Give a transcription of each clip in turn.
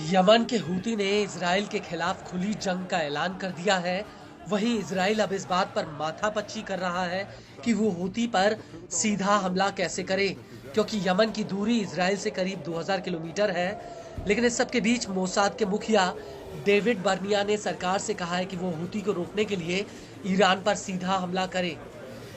Yemen के Houthi ने Israel के खिलाफ खुली जंग का ऐलान कर दिया है। वहीं इजराइल अब इस बात पर माथापच्ची कर रहा है कि वो हूती पर सीधा हमला कैसे करे, क्योंकि यमन की दूरी इजराइल से करीब 2000 किलोमीटर है। लेकिन इस सब के बीच मोसाद के मुखिया डेविड बर्निया ने सरकार से कहा है कि वो हूती को रोकने के लिए ईरान पर सीधा हमला करे,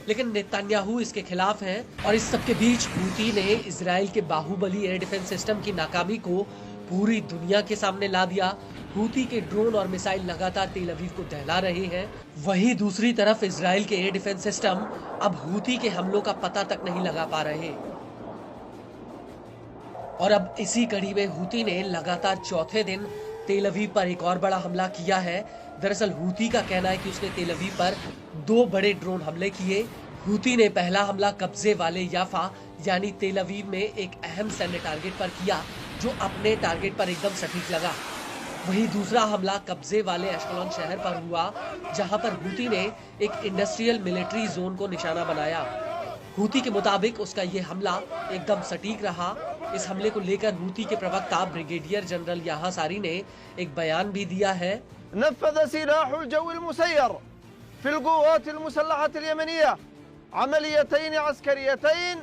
लेकिन नेतन्याहू इसके खिलाफ हैं। और इस सब के बीच हूती ने इजराइल के बाहुबली एयर डिफेंस सिस्टम की नाकामी को पूरी दुनिया के सामने ला दिया। हूती के ड्रोन और मिसाइल लगातार तेल अवीव को दहला रहे हैं। वहीं दूसरी तरफ इजराइल के एयर डिफेंस सिस्टम अब हूती के हमलों का पता तक नहीं लगा पा रहे। और अब इसी कड़ी में हूती ने लगातार चौथे दिन तेल अवीव पर एक और बड़ा हमला किया है। दरअसल हूती का कहना है कि उसने तेल अवीव पर 2 बड़े ड्रोन हमले किए। हूती ने पहला हमला कब्जे वाले याफा यानी तेल अवीव में एक अहम सैन्य टारगेट पर किया, जो अपने टारगेट पर एकदम सटीक लगा। वहीं दूसरा हमला कब्जे वाले एशकलोन शहर पर हुआ, जहां पर हूती ने एक इंडस्ट्रियल मिलिट्री जोन को निशाना बनाया। हूती के मुताबिक उसका ये हमला एकदम सटीक रहा। इस हमले को लेकर हूती के प्रवक्ता ब्रिगेडियर जनरल याहा सारी ने एक बयान भी दिया है। नफ़ज़ सिलाहुल जव्विल मुसय्यर फिल क़ुव्वात मुसल्लहत यमनिया अमलियतैन अस्करियतैन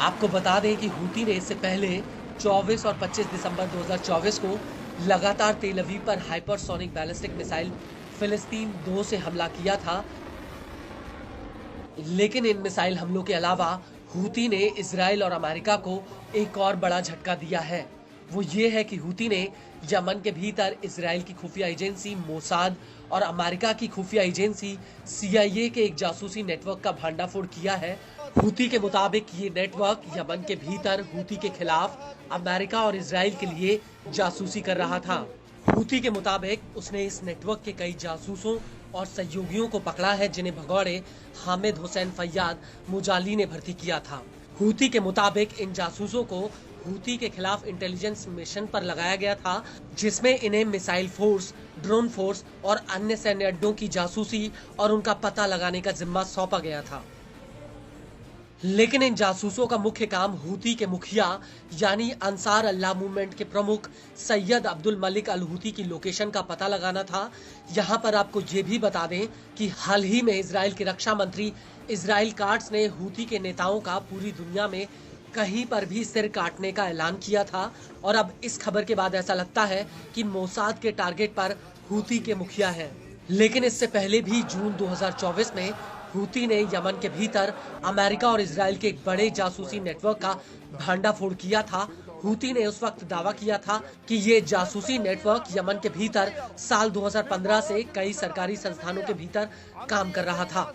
आपको बता दें कि हूती ने इससे पहले 24 और 25 दिसंबर 2024 को लगातार तेल अवीव पर हाइपरसोनिक बैलिस्टिक मिसाइल फिलिस्तीन 2 से हमला किया था। लेकिन इन मिसाइल हमलों के अलावा हूती ने इजराइल और अमेरिका को एक और बड़ा झटका दिया है। वो ये है कि हूती ने यमन के भीतर इजराइल की खुफिया एजेंसी मोसाद और अमेरिका की खुफिया एजेंसी CIA के एक जासूसी नेटवर्क का भंडाफोड़ किया है। हूती के मुताबिक ये नेटवर्क यमन के भीतर हूती के खिलाफ अमेरिका और इजराइल के लिए जासूसी कर रहा था। हूती के मुताबिक उसने इस नेटवर्क के कई जासूसों और सहयोगियों को पकड़ा है, जिन्हें भगौड़े हामिद हुसैन फैयाद मुजाली ने भर्ती किया था। हूती के मुताबिक इन जासूसों को हूती के खिलाफ इंटेलिजेंस मिशन पर लगाया गया था, जिसमें इन्हें मिसाइल फोर्स, ड्रोन फोर्स और अन्य सैन्य अड्डों की जासूसी और उनका पता लगाने का जिम्मा सौंपा गया था। लेकिन इन जासूसों का मुख्य काम हूती के मुखिया यानी अंसार अल्लाह मूवमेंट के प्रमुख सैयद अब्दुल मलिक अल हूती की लोकेशन का पता लगाना था। यहाँ पर आपको ये भी बता दें कि हाल ही में इजराइल के रक्षा मंत्री इजराइल काट्स ने हूती के नेताओं का पूरी दुनिया में कहीं पर भी सिर काटने का ऐलान किया था। और अब इस खबर के बाद ऐसा लगता है कि मोसाद के टारगेट पर हूती के मुखिया हैं। लेकिन इससे पहले भी जून 2024 में हूती ने यमन के भीतर अमेरिका और इजराइल के एक बड़े जासूसी नेटवर्क का भंडाफोड़ किया था। हूती ने उस वक्त दावा किया था कि ये जासूसी नेटवर्क यमन के भीतर साल 2015 से कई सरकारी संस्थानों के भीतर काम कर रहा था।